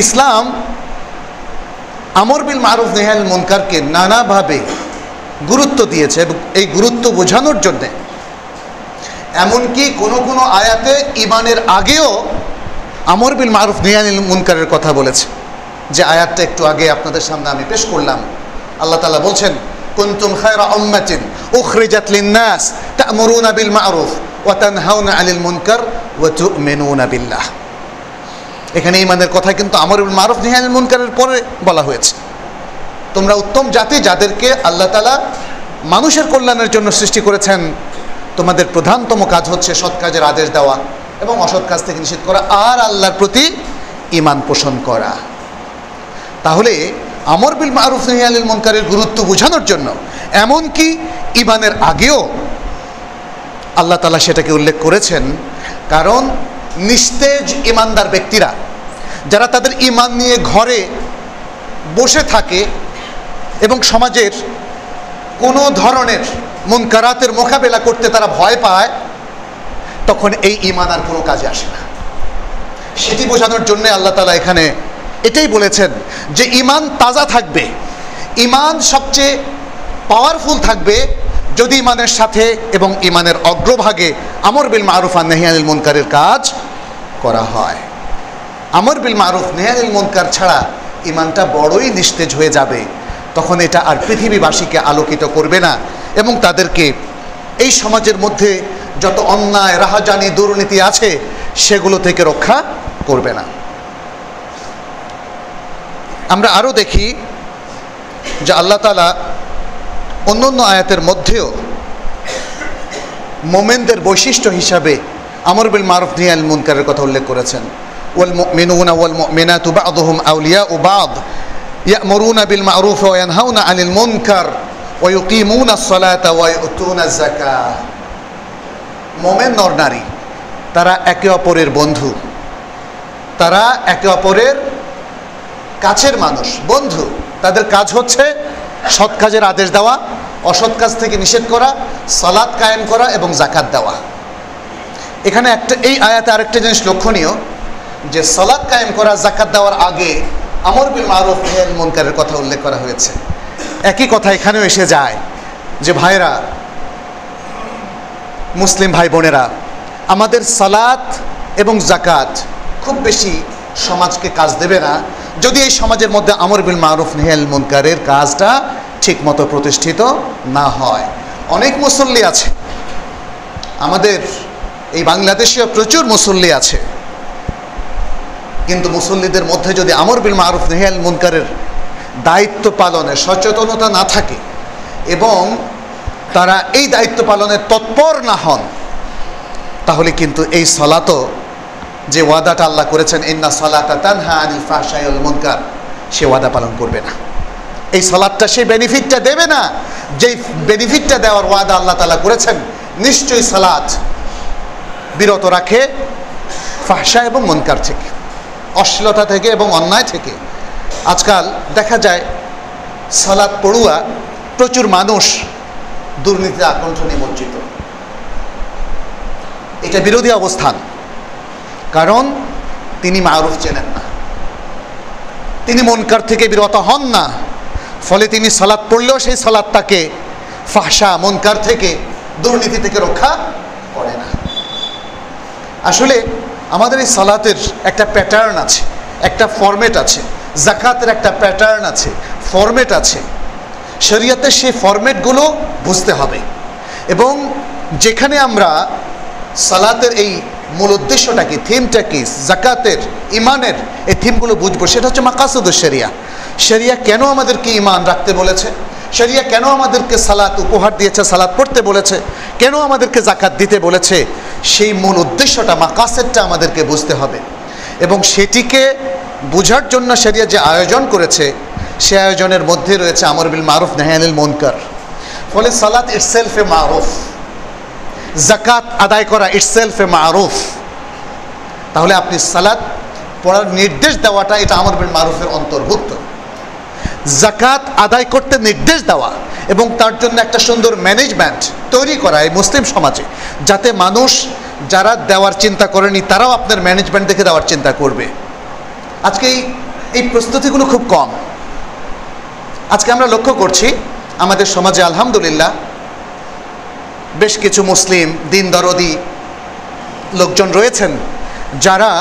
ইসলাম আমর বিল মারুফ নাহি আনিল মুনকারকে নানাভাবে গুরুত্ব দিয়েছে এবং এই গুরুত্ব বোঝানোর জন্যে এমনকি কোনো কোনো আয়াতে ঈমানের আগেও আমর বিল মারুফ নাহি আনিল মুনকারের কথা বলেছে। যে আয়াতটা একটু আগে আপনাদের সামনে আমি পেশ করলাম, আল্লাহ তাআলা বলছেন, কুনতুম খায়রা উম্মাতিন উখরিজাত লিন-নাস তা'মুরুনা বিল মারুফ ওয়া তানহাউনা আনিল মুনকার ওয়া তু'মিনুনা বিল্লাহ। এখানে ঈমানের কথা কিন্তু আমর বিল মারুফ নাহি আনিল মুনকারের পরে বলা হয়েছে। তোমরা উত্তম জাতি, যাদেরকে আল্লাহ তাআলা মানুষের কল্যাণের জন্য সৃষ্টি করেছেন, তোমাদের প্রধানতম কাজ হচ্ছে সৎ কাজের আদেশ দেওয়া এবং অসৎ কাজ থেকে নিষেধ করা আর আল্লাহর প্রতি ঈমান পোষণ করা। তাহলে আমর বিল মারুফ নাহি আনিল মুনকারের গুরুত্ব বোঝানোর জন্য এমনকি ঈমানের আগেও আল্লাহ তাআলা সেটাকে উল্লেখ করেছেন। কারণ নিস্তেজ ঈমানদার ব্যক্তিরা যারা তাদের ঈমান নিয়ে ঘরে বসে থাকে এবং সমাজের কোনো ধরনের মুনকারাতের মোকাবেলা করতে তারা ভয় পায়, তখন এই ঈমান আর কোনো কাজে আসে না। সেটি বোঝানোর জন্য আল্লাহ তাআলা এখানে এটাই বলেছেন যে ঈমান তাজা থাকবে, ঈমান সবচেয়ে পাওয়ারফুল থাকবে যদি ঈমানের সাথে এবং ঈমানের অগ্রভাগে আমর বিল মারুফ আর নাহি আনিল মুনকারের কাজ করা হয়। আমর বিল মারুফ নাহি আনিল মুনকার ছাড়া ঈমানটা বড়ই নিস্তেজ হয়ে যাবে। তখন এটা আর পৃথিবীবাসীকে আলোকিত করবে না এবং তাদেরকে এই সমাজের মধ্যে যত অন্যায়, রাহাজানি, দুর্নীতি আছে সেগুলো থেকে রক্ষা করবে না। আমরা আরও দেখি যে আল্লাহ তাআলা অন্য অন্য আয়াতের মধ্যেও মোমেনদের বৈশিষ্ট্য হিসাবে আমর বিল মারুফ নাহি আনিল মুনকারের কথা উল্লেখ করেছেন। ওয়াল মুমিনুনা ওয়াল মুমিনাতু বা'দুহুম আউলিয়াউ বা'দ ইয়া'মুরুনা বিল মারুফ ওয়া ইয়ানহাউনা আনিল মুনকার ওয়া ইউকিমুনাস সালাতা ওয়া ইউতুনাজ যাকাহ। মোমেন নর নারী তারা একে অপরের বন্ধু, তারা একে অপরের কাছের মানুষ, বন্ধু। তাদের কাজ হচ্ছে সৎ কাজের আদেশ দেওয়া, অসৎ কাজ থেকে নিষেধ করা, সালাত কায়েম করা এবং যাকাত দেওয়া। এখানে এই আয়াতে আরেকটা জিনিস লক্ষণীয় যে সালাত কায়েম করা, যাকাত দেওয়ার আগে আমর বিল মারুফ নাহি আনিল মুনকারের কথা উল্লেখ করা হয়েছে। একই কথা এখানেও এসে যায় যে ভাইরা, মুসলিম ভাই বোনেরা, আমাদের সালাত এবং যাকাত খুব বেশি সমাজকে কাজ দেবে না যদি এই সমাজের মধ্যে আমর বিল মারুফ নাহি আনিল মুনকারের কাজটা ঠিকমতো প্রতিষ্ঠিত না হয়। অনেক মুসল্লি আছে, আমাদের এই বাংলাদেশেও প্রচুর মুসল্লি আছে, কিন্তু মুসল্লিদের মধ্যে যদি আমর বিল মারুফ নাহি আনিল মুনকারের দায়িত্ব পালনে সচেতনতা না থাকে এবং তারা এই দায়িত্ব পালনে তৎপর না হন, তাহলে কিন্তু এই সালাতও যে ওয়াদাটা আল্লাহ করেছেন, ইন্না সালাতা তানহা আনিল ফাহশাই ওয়াল মুনকার, সে ওয়াদা পালন করবে না। এই সালাতটা সেই বেনিফিটটা দেবে না যেই বেনিফিটটা দেওয়ার ওয়াদা আল্লাহ তাআলা করেছেন। নিশ্চয়ই সালাত বিরত রাখে ফাহশা এবং মুনকার থেকে, অশ্লীলতা থেকে এবং অন্যায় থেকে। আজকাল দেখা যায় সালাত পড়ুয়া প্রচুর মানুষ দুর্নীতিতে আকণ্ঠ নিমজ্জিত। এটা বিরোধী অবস্থান, কারণ তিনি মারুফ চেনেন না, তিনি মুনকার থেকে বিরত হন না, ফলে তিনি সালাত পড়লেও সেই সালাত তাকে ফাহশা, মুনকার থেকে, দুর্নীতি থেকে রক্ষা করে না। আসলে আমাদের এই সালাতের একটা প্যাটার্ন আছে, একটা ফরম্যাট আছে, যাকাতের একটা প্যাটার্ন আছে, ফরম্যাট আছে। শরীয়তের সেই ফরম্যাটগুলো বুঝতে হবে এবং যেখানে আমরা সালাতের এই মূল উদ্দেশ্যটা কি, থিমটা কি, যাকাতের, ইমানের এই থিমগুলো বুঝবো, সেটা হচ্ছে মাকাসিদুশ শরিয়া। শরিয়া কেন আমাদেরকে ইমান রাখতে বলেছে, শরিয়া কেন আমাদেরকে সালাত উপহার দিয়েছে, সালাত পড়তে বলেছে, কেন আমাদেরকে যাকাত দিতে বলেছে, সেই মূল উদ্দেশ্যটা, মাকাসিদটা আমাদেরকে বুঝতে হবে। এবং সেটিকে বোঝার জন্য শরিয়া যে আয়োজন করেছে, সে আয়োজনের মধ্যে রয়েছে আমর বিল মারুফ নাহি আনিল মুনকার। ফলে সালাত ইটসেলফ এ মারুফ, যাকাত আদায় করা ইটসেলফ এ মারুফ। তাহলে আপনি সালাত পড়ার নির্দেশ দেওয়াটা, এটা আমর বিল মারুফের অন্তর্ভুক্ত। যাকাত আদায় করতে নির্দেশ দেওয়া এবং তার জন্য একটা সুন্দর ম্যানেজমেন্ট তৈরি করা এই মুসলিম সমাজে, যাতে মানুষ যারা দেওয়ার চিন্তা করেনি তারাও আপনার ম্যানেজমেন্ট দেখে দেওয়ার চিন্তা করবে। আজকে এই এই প্রস্তুতিগুলো খুব কম। আজকে আমরা লক্ষ্য করছি আমাদের সমাজে আলহামদুলিল্লাহ বেশ কিছু মুসলিম দিন দরদি লোকজন রয়েছেন যারা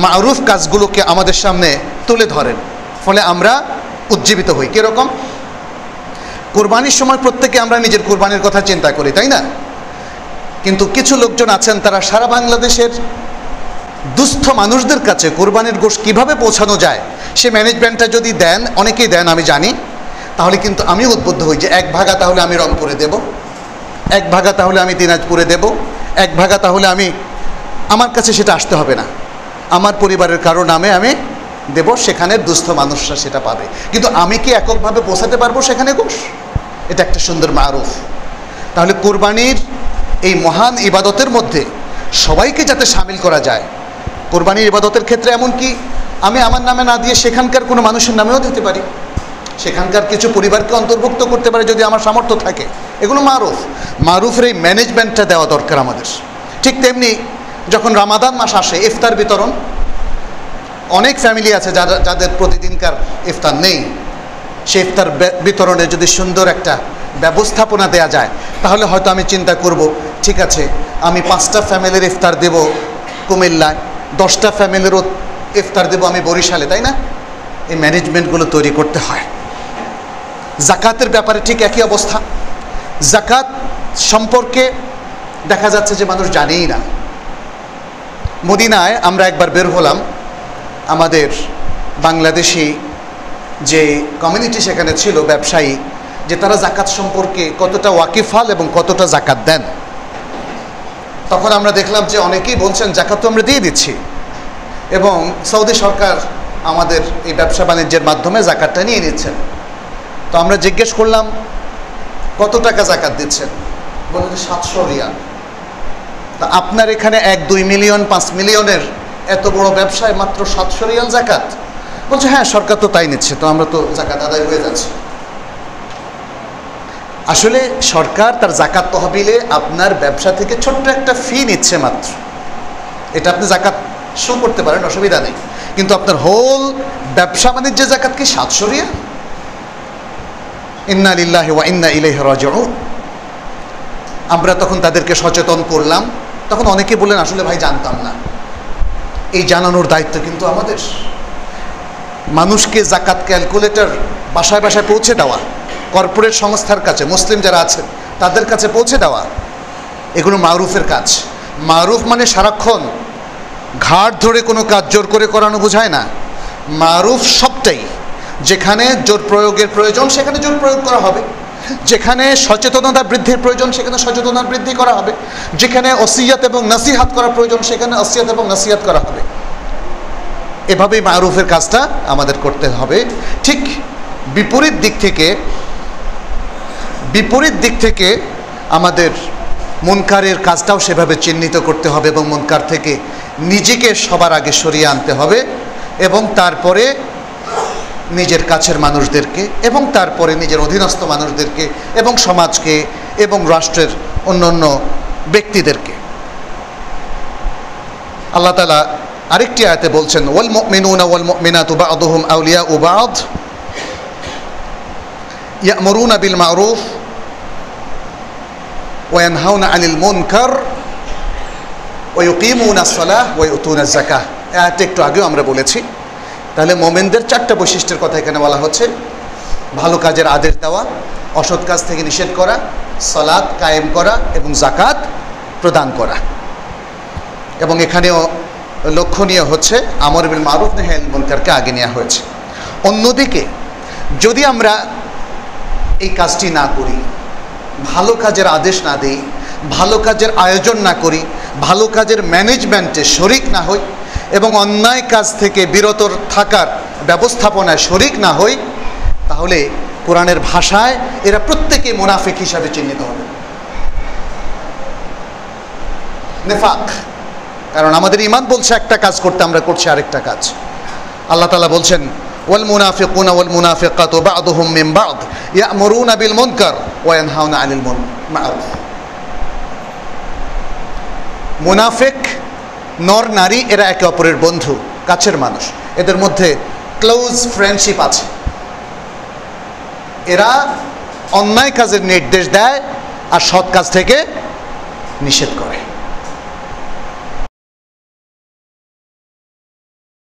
মারুফ কাজগুলোকে আমাদের সামনে তুলে ধরেন, ফলে আমরা উজ্জীবিত হই। কীরকম? কোরবানির সময় প্রত্যেকে আমরা নিজের কোরবানির কথা চিন্তা করি, তাই না? কিন্তু কিছু লোকজন আছেন তারা সারা বাংলাদেশের দুস্থ মানুষদের কাছে কোরবানির গোশত কীভাবে পৌঁছানো যায় সে ম্যানেজমেন্টটা যদি দেন, অনেকেই দেন আমি জানি, তাহলে কিন্তু আমি উদ্বুদ্ধ হই যে 1 ভাগা তাহলে আমি রংপুরে দেব, 1 ভাগা তাহলে আমি দিনাজপুরে দেব, 1 ভাগা তাহলে আমি, আমার কাছে সেটা আসতে হবে না, আমার পরিবারের কারো নামে আমি দেব, সেখানে দুস্থ মানুষরা সেটা পাবে। কিন্তু আমি কি এককভাবে পৌঁছাতে পারবো সেখানে গোশত? এটা একটা সুন্দর মারুফ। তাহলে কোরবানির এই মহান ইবাদতের মধ্যে সবাইকে যাতে সামিল করা যায়, কোরবানির ইবাদতের ক্ষেত্রে এমনকি আমি আমার নামে না দিয়ে সেখানকার কোনো মানুষের নামেও দিতে পারি, সেখানকার কিছু পরিবারকে অন্তর্ভুক্ত করতে পারে যদি আমার সামর্থ্য থাকে। এগুলো মারুফ। মারুফের এই ম্যানেজমেন্টটা দেওয়া দরকার আমাদের। ঠিক তেমনি যখন রমাদান মাস আসে, ইফতার বিতরণ, অনেক ফ্যামিলি আছে যাদের প্রতিদিনকার ইফতার নেই, সে ইফতার বিতরণে যদি সুন্দর একটা ব্যবস্থাপনা দেয়া যায় তাহলে হয়তো আমি চিন্তা করব, ঠিক আছে আমি 5টা ফ্যামিলির ইফতার দেব কুমিল্লায়, 10টা ফ্যামিলিরও ইফতার দেব আমি বরিশালে, তাই না? এই ম্যানেজমেন্টগুলো তৈরি করতে হয়। জাকাতের ব্যাপারে ঠিক একই অবস্থা। জাকাত সম্পর্কে দেখা যাচ্ছে যে মানুষ জানেই না। মদিনায় আমরা একবার বের হলাম, আমাদের বাংলাদেশি যে কমিউনিটি সেখানে ছিল, ব্যবসায়ী, যে তারা জাকাত সম্পর্কে কতটা ওয়াকিফাল এবং কতটা জাকাত দেন। তখন আমরা দেখলাম যে অনেকেই বলছেন জাকাত তো আমরা দিয়ে দিচ্ছি, এবং সৌদি সরকার আমাদের এই ব্যবসা বাণিজ্যের মাধ্যমে জাকাতটা নিয়ে নিচ্ছেন। তো আমরা জিজ্ঞেস করলাম কত টাকা জাকাত দিচ্ছেন? বললেন 700 রিয়াল। তা আপনার এখানে 1-2 মিলিয়ন 5 মিলিয়নের এত বড় ব্যবসায় মাত্র 700 রিয়াল জাকাত? বলছে হ্যাঁ সরকার তো তাই নিচ্ছে, তো আমরা তো জাকাত আদায় হয়ে যাচ্ছে। আসলে সরকার তার জাকাত তহবিলে আপনার ব্যবসা থেকে ছোট্ট একটা ফি নিচ্ছে মাত্র, এটা আপনি জাকাত শো করতে পারেন, অসুবিধা নেই। কিন্তু আপনার হোল ব্যবসা বাণিজ্যের জাকাত কি 700 রিয়াল? ইন্না লিল্লাহি ওয়া ইন্না ইলাইহি রাজিউন। আমরা তখন তাদেরকে সচেতন করলাম। তখন অনেকে বললেন আসলে ভাই জানতাম না। এই জানানোর দায়িত্ব কিন্তু আমাদের। মানুষকে জাকাত ক্যালকুলেটর বাসায় বাসায় পৌঁছে দেওয়া, কর্পোরেট সংস্থার কাছে মুসলিম যারা আছেন তাদের কাছে পৌঁছে দেওয়া, এগুলো মারুফের কাজ। মারুফ মানে সারাক্ষণ ঘাট ধরে কোনো কাজ জোর করে করানো বোঝায় না। মারুফ সবটাই, যেখানে জোর প্রয়োগের প্রয়োজন সেখানে জোর প্রয়োগ করা হবে, যেখানে সচেতনতা বৃদ্ধির প্রয়োজন সেখানে সচেতনতা বৃদ্ধি করা হবে, যেখানে ওসিয়াত এবং নসিহাত করা প্রয়োজন সেখানে ওসিয়াত এবং নসিহাত করা হবে। এভাবেই মারুফের কাজটা আমাদের করতে হবে। ঠিক বিপরীত দিক থেকে আমাদের মুনকারের কাজটাও সেভাবে চিহ্নিত করতে হবে এবং মুনকার থেকে নিজেকে সবার আগে সরিয়ে আনতে হবে, এবং তারপরে নিজের কাছের মানুষদেরকে, এবং তারপরে নিজের অধীনস্থ মানুষদেরকে, এবং সমাজকে, এবং রাষ্ট্রের অন্যান্য ব্যক্তিদেরকে। আল্লাহ তাআলা আরেকটি আয়াতে বলছেন ওয়াল মুমিনুনা ওয়াল মুমিনাতু বা'দুহুম আউলিয়াউ বা'দ ইয়া'মুরুনা বিল মা'রুফ ওয়া ইয়ানহাউনা আনিল মুনকার ওয়া ইউকিমুনাস সালাহ ওয়া ইউতুনাজ যাকাহ। আয়াতটা একটু আগেও আমরা বলেছি। তাহলে মুমিনদের 4টা বৈশিষ্ট্যের কথা এখানে বলা হচ্ছে: ভালো কাজের আদেশ দেওয়া, অসৎ কাজ থেকে নিষেধ করা, সালাত কায়েম করা এবং যাকাত প্রদান করা। এবং এখানেও লক্ষণীয় হচ্ছে আমর বিল মারুফ নাহি আনিল মুনকারকে আগে নেওয়া হয়েছে। অন্যদিকে যদি আমরা এই কাজটি না করি, ভালো কাজের আদেশ না দিই, ভালো কাজের আয়োজন না করি, ভালো কাজের ম্যানেজমেন্টে শরিক না হই এবং অন্যায় কাজ থেকে বিরত থাকার ব্যবস্থাপনায় শরিক না হই, তাহলে কোরআনের ভাষায় এরা প্রত্যেকেই মুনাফিক হিসাবে চিহ্নিত হবে। নেফাক, কারণ আমাদের ঈমান বলছে একটা কাজ করতে, আমরা করছি আরেকটা কাজ। আল্লাহ তাআলা বলছেন ওয়াল মুনাফিকুনা ওয়াল মুনাফিকাতু বা'দুহুম মিন বা'দ ইয়া'মুরুনা বিল মুনকার ওয়া ইয়ানহাউনা আনিল মা'রুফ। মুনাফিক নর নারী এরা একে অপরের বন্ধু, কাছের মানুষ, এদের মধ্যে ক্লোজ ফ্রেন্ডশিপ আছে। এরা অন্যায় কাজের নির্দেশ দেয় আর সৎ কাজ থেকে নিষেধ করে।